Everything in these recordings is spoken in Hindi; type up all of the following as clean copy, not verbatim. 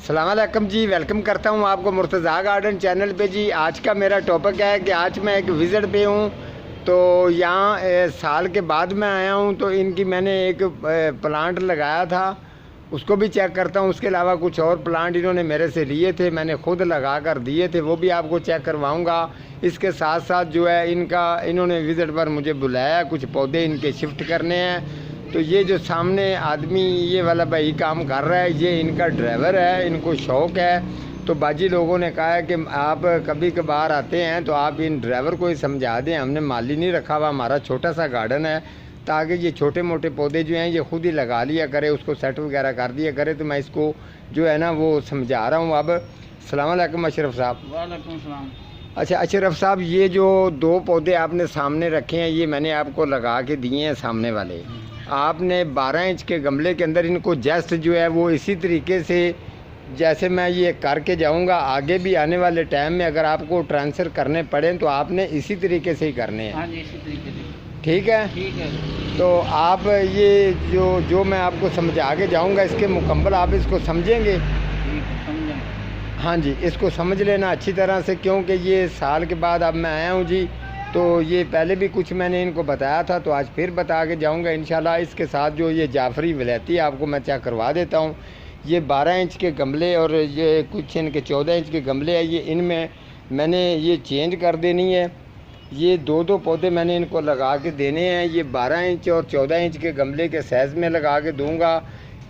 अस्सलामुअलैकुम जी, वेलकम करता हूँ आपको मुर्तज़ा गार्डन चैनल पे जी। आज का मेरा टॉपिक है कि आज मैं एक विज़िट पे हूँ। तो यहाँ साल के बाद मैं आया हूँ, तो इनकी मैंने एक प्लांट लगाया था, उसको भी चेक करता हूँ। उसके अलावा कुछ और प्लांट इन्होंने मेरे से लिए थे, मैंने ख़ुद लगा कर दिए थे, वो भी आपको चेक करवाऊँगा। इसके साथ साथ जो है इन्होंने विज़िट पर मुझे बुलाया, कुछ पौधे इनके शिफ्ट करने हैं। तो ये जो सामने आदमी ये वाला भाई काम कर रहा है, ये इनका ड्राइवर है, इनको शौक़ है। तो बाजी लोगों ने कहा है कि आप कभी कभार आते हैं तो आप इन ड्राइवर को ही समझा दें, हमने माली नहीं रखा हुआ, हमारा छोटा सा गार्डन है, ताकि ये छोटे मोटे पौधे जो हैं ये खुद ही लगा लिया करे, उसको सेट वगैरह कर दिया करे। तो मैं इसको जो है ना वो समझा रहा हूँ। अब अस्सलाम वालेकुम अशरफ साहब। वालेकुम सलाम। अच्छा अशरफ साहब, ये जो दो पौधे आपने सामने रखे हैं, ये मैंने आपको लगा के दिए हैं सामने वाले। आपने 12 इंच के गमले के अंदर इनको जस्ट जो है वो इसी तरीके से, जैसे मैं ये करके जाऊंगा, आगे भी आने वाले टाइम में अगर आपको ट्रांसफ़र करने पड़े तो आपने इसी तरीके से ही करने हैं। हाँ जी, इसी तरीके से। ठीक है, ठीक है। तो आप ये जो मैं आपको समझा के जाऊंगा, इसके मुकम्मल आप इसको समझेंगे? ठीक है, समझेंगे। हाँ जी, इसको समझ लेना अच्छी तरह से, क्योंकि ये साल के बाद अब मैं आया हूँ जी। तो ये पहले भी कुछ मैंने इनको बताया था, तो आज फिर बता के जाऊँगा इंशाल्लाह। इसके साथ जो ये जाफरी वलैती आपको मैं चेक करवा देता हूँ। ये 12 इंच के गमले और ये कुछ इनके 14 इंच के गमले हैं, ये इनमें मैंने ये चेंज कर देनी है। ये दो पौधे मैंने इनको लगा के देने हैं। ये 12 इंच और 14 इंच के गमले के साइज़ में लगा के दूँगा।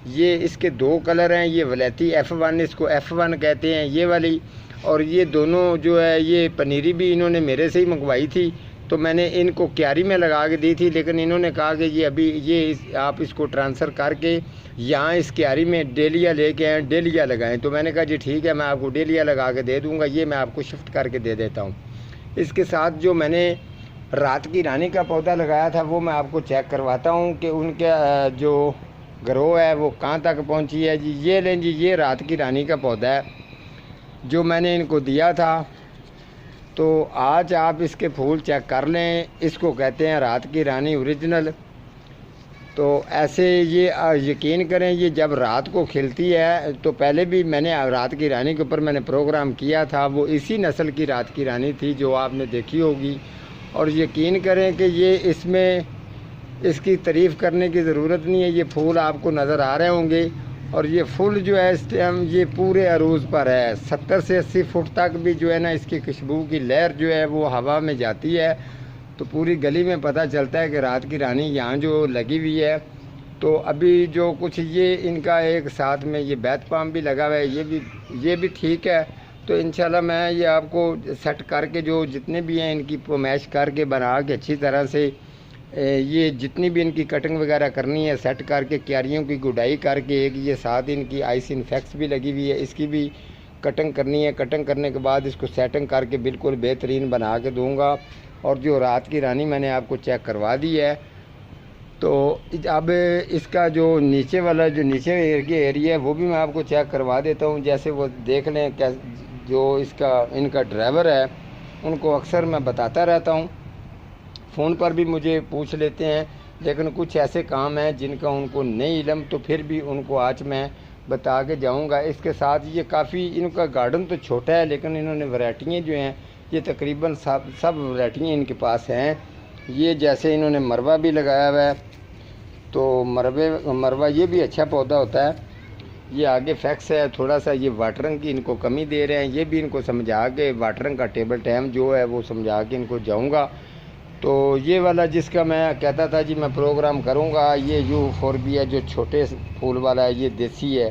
ये इसके दो कलर हैं, ये वलैती F1, इसको F1 कहते हैं ये वाली, और ये दोनों जो है ये पनीरी भी इन्होंने मेरे से ही मंगवाई थी। तो मैंने इनको क्यारी में लगा के दी थी, लेकिन इन्होंने कहा कि ये अभी आप इसको ट्रांसफ़र करके यहाँ इस क्यारी में डेलिया लेके आएँ, डेलिया लगाएं। तो मैंने कहा जी ठीक है, मैं आपको डेलिया लगा के दे दूँगा, ये मैं आपको शिफ्ट करके दे देता हूँ। इसके साथ जो मैंने रात की रानी का पौधा लगाया था, वो मैं आपको चेक करवाता हूँ कि उनके जो ग्रो है वो कहाँ तक पहुँची है जी। ये लें जी, ये रात की रानी का पौधा है जो मैंने इनको दिया था। तो आज आप इसके फूल चेक कर लें, इसको कहते हैं रात की रानी ओरिजिनल। तो ऐसे ये यकीन करें, ये जब रात को खिलती है, तो पहले भी मैंने रात की रानी के ऊपर मैंने प्रोग्राम किया था, वो इसी नस्ल की रात की रानी थी जो आपने देखी होगी। और यकीन करें कि ये इसमें इसकी तारीफ़ करने की ज़रूरत नहीं है। ये फूल आपको नज़र आ रहे होंगे, और ये फूल जो है इस टाइम ये पूरे अरूज़ पर है। 70 से 80 फुट तक भी जो है ना इसकी खुशबू की लहर जो है वो हवा में जाती है, तो पूरी गली में पता चलता है कि रात की रानी यहाँ जो लगी हुई है। तो अभी जो कुछ ये इनका एक साथ में ये बैत पाम भी लगा हुआ है, ये भी ठीक है। तो इंशाल्लाह मैं ये आपको सेट करके जो जितने भी हैं इनकी मैश करके बना के अच्छी तरह से ये जितनी भी इनकी कटिंग वगैरह करनी है सेट करके, क्यारियों की गुडाई करके, एक ये साथ इनकी आइस इन्फेक्स भी लगी हुई है, इसकी भी कटिंग करनी है। कटिंग करने के बाद इसको सेटिंग करके बिल्कुल बेहतरीन बना के दूंगा। और जो रात की रानी मैंने आपको चेक करवा दी है, तो अब इसका जो नीचे वाला जो नीचे एरिया है वो भी मैं आपको चेक करवा देता हूँ। जैसे वो देख लें, क्या जो इनका ड्राइवर है उनको अक्सर मैं बताता रहता हूँ, फ़ोन पर भी मुझे पूछ लेते हैं, लेकिन कुछ ऐसे काम हैं जिनका उनको नहीं इल्म, तो फिर भी उनको आज मैं बता के जाऊंगा। इसके साथ ये काफ़ी इनका गार्डन तो छोटा है, लेकिन इन्होंने वैरायटियाँ जो हैं ये तकरीबन सब वैरायटियाँ इनके पास हैं। ये जैसे इन्होंने मरवा भी लगाया हुआ है, तो मरवा ये भी अच्छा पौधा होता है। ये आगे फैक्स है, थोड़ा सा ये वाटरिंग की इनको कमी दे रहे हैं, ये भी इनको समझा के वाटरिंग का टेबल टाइम जो है वो समझा के इनको जाऊँगा। तो ये वाला जिसका मैं कहता था जी मैं प्रोग्राम करूँगा, ये U4B है जो छोटे फूल वाला है, ये देसी है।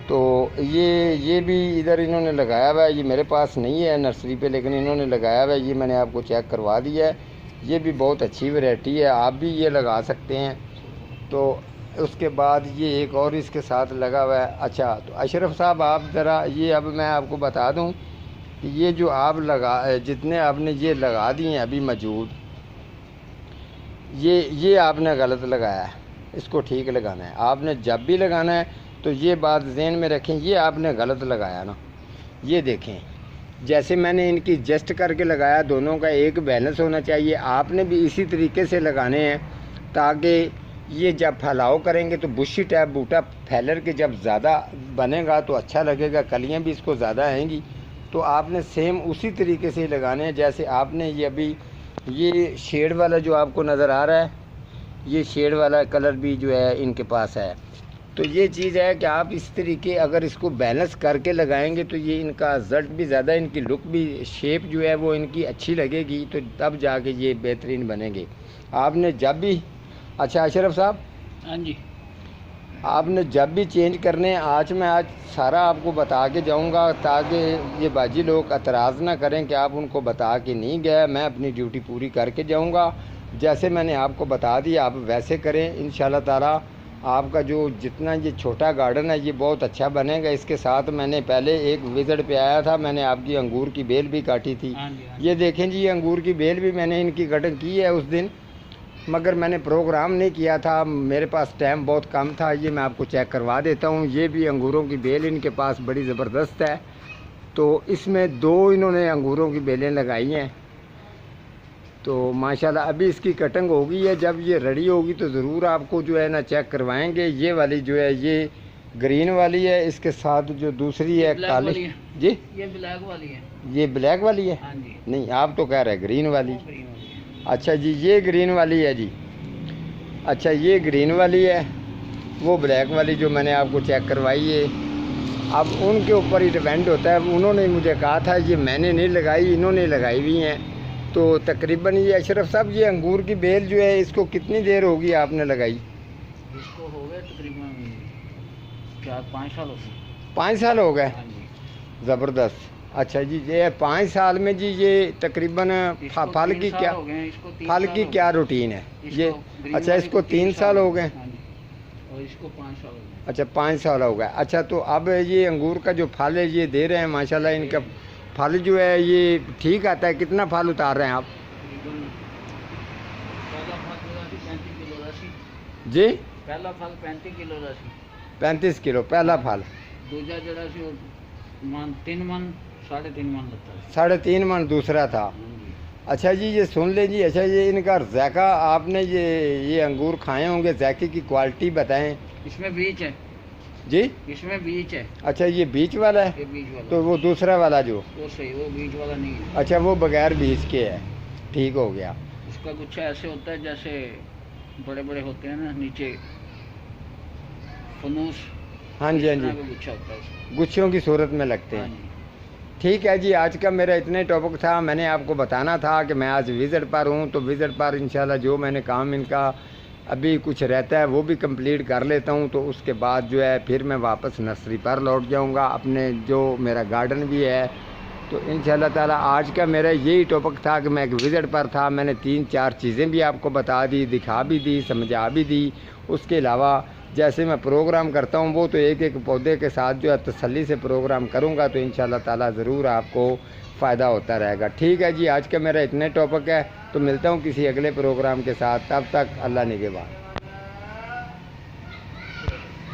तो ये भी इधर इन्होंने लगाया हुआ है, ये मेरे पास नहीं है नर्सरी पे, लेकिन इन्होंने लगाया हुआ है, ये मैंने आपको चेक करवा दिया है। ये भी बहुत अच्छी वैरायटी है, आप भी ये लगा सकते हैं। तो उसके बाद ये एक और इसके साथ लगा हुआ है। अच्छा, तो अशरफ साहब आप ज़रा ये अब मैं आपको बता दूं कि ये जो आप जितने आपने ये लगा दिए हैं अभी मौजूद, ये आपने गलत लगाया है, इसको ठीक लगाना है। आपने जब भी लगाना है तो ये बात ज़हन में रखें, ये आपने गलत लगाया ना। ये देखें, जैसे मैंने इनकी एडजस्ट करके लगाया, दोनों का एक बैलेंस होना चाहिए। आपने भी इसी तरीके से लगाने हैं, ताकि ये जब फैलाव करेंगे तो बुशी टाइप बूटा फैलर के जब ज़्यादा बनेगा तो अच्छा लगेगा, कलियाँ भी इसको ज़्यादा आएंगी। तो आपने सेम उसी तरीके से लगाने हैं जैसे आपने ये अभी ये शेड वाला जो आपको नज़र आ रहा है, ये शेड वाला कलर भी जो है इनके पास है। तो ये चीज़ है कि आप इस तरीके अगर इसको बैलेंस करके लगाएंगे तो ये इनका रिज़ल्ट भी ज़्यादा, इनकी लुक भी, शेप जो है वो इनकी अच्छी लगेगी, तो तब जाके ये बेहतरीन बनेंगे। आपने जब भी, अच्छा अशरफ साहब, हाँ जी, आपने जब भी चेंज करने, आज सारा आपको बता के जाऊंगा ताकि ये बाजी लोग एतराज़ ना करें कि आप उनको बता के नहीं गए। मैं अपनी ड्यूटी पूरी करके जाऊंगा। जैसे मैंने आपको बता दिया आप वैसे करें, इंशाल्लाह ताला आपका जो जितना ये छोटा गार्डन है ये बहुत अच्छा बनेगा। इसके साथ मैंने पहले एक विज़िट पे आया था, मैंने आपकी अंगूर की बेल भी काटी थी। हाँ जी, हाँ जी। ये देखें जी, ये अंगूर की बेल भी मैंने इनकी कटिंग की है उस दिन, मगर मैंने प्रोग्राम नहीं किया था, मेरे पास टाइम बहुत कम था। ये मैं आपको चेक करवा देता हूँ। ये भी अंगूरों की बेल इनके पास बड़ी ज़बरदस्त है। तो इसमें 2 इन्होंने अंगूरों की बेलें लगाई हैं। तो माशाल्लाह अभी इसकी कटिंग हो गई है। जब ये रेडी होगी तो ज़रूर आपको जो है ना चेक करवाएंगे। ये वाली जो है ये ग्रीन वाली है, इसके साथ जो दूसरी है काली जी, ये ब्लैक वाली है। ये ब्लैक वाली है। हाँ जी, नहीं, आप तो कह रहे हैं ग्रीन वाली। वो ग्रीन वाली है। अच्छा जी, ये ग्रीन वाली है जी। अच्छा, ये ग्रीन वाली है, वो ब्लैक वाली जो मैंने आपको चेक करवाई है। अब उनके ऊपर ही डिपेंड होता है। उन्होंने मुझे कहा था, ये मैंने नहीं लगाई, इन्होंने लगाई हुई हैं। तो तकरीबन ये अशरफ साहब, ये अंगूर की बेल जो है इसको कितनी देर होगी आपने लगाई? इसको हो गए तकरीबन 4-5 साल हो गए। 5 साल हो गए। हाँ जी। ज़बरदस्त। अच्छा जी, ये 5 साल में जी ये तकरीबन इसको फल 3 की साल क्या, हो गए, इसको 3 फल साल की हो क्या गए। रूटीन है ये? ग्रीन अच्छा, वाली इसको को 3 साल हो गए। हाँ जी, और इसको 5 साल हो गए। अच्छा, 5 साल हो गए। अच्छा, तो अब ये अंगूर का जो फल है ये दे रहे हैं माशाल्लाह। इनका फल जो है ये ठीक आता है। कितना फल उतार रहे हैं आप तकरीबन पहला फल जो है 35 किलो राशि। जी? पहला फल 35 किलो राशि। 35 किलो पहला फल। दूजा जरा सी 3 मन 3.5 मन लगता है। 3.5 मन दूसरा था। हाँ जी। अच्छा जी, ये सुन ले जी। अच्छा, ये इनका ज़ायका, आपने ये अंगूर खाए होंगे, ज़ायके की क्वालिटी बताएं। इसमें बीज है जी? इसमें बीज है। अच्छा, ये बीज वाला है। ये बीज वाला तो वो दूसरा वाला जो, वो सही, वो बीज वाला नहीं है। अच्छा, वो बगैर बीज के है। ठीक हो गया। उसका गुच्छा ऐसे होता है जैसे बड़े बड़े होते हैं ना नीचे फनूस। हाँ जी, हाँ इस तरह जी, का गुच्छा होता है उसका। गुच्छों की सूरत में लगते हाँ हैं। जी। ठीक है जी, आज का मेरा इतने टॉपिक था। मैंने आपको बताना था कि मैं आज विज़िट पर हूँ, तो विज़िट पर इंशाल्लाह जो मैंने काम इनका अभी कुछ रहता है वो भी कंप्लीट कर लेता हूँ। तो उसके बाद जो है फिर मैं वापस नर्सरी पर लौट जाऊँगा। अपने जो मेरा गार्डन भी है, तो इंशाल्लाह ताला आज का मेरा यही टॉपिक था कि मैं एक विज़िट पर था। मैंने 3-4 चीज़ें भी आपको बता दी, दिखा भी दी, समझा भी दी। उसके अलावा जैसे मैं प्रोग्राम करता हूँ वो तो एक एक पौधे के साथ जो है तसल्ली से प्रोग्राम करूँगा, तो इंशाल्लाह ताला ज़रूर आपको फ़ायदा होता रहेगा। ठीक है जी, आज का मेरा इतने टॉपिक है। तो मिलता हूँ किसी अगले प्रोग्राम के साथ। तब तक अल्लाह निगहबान।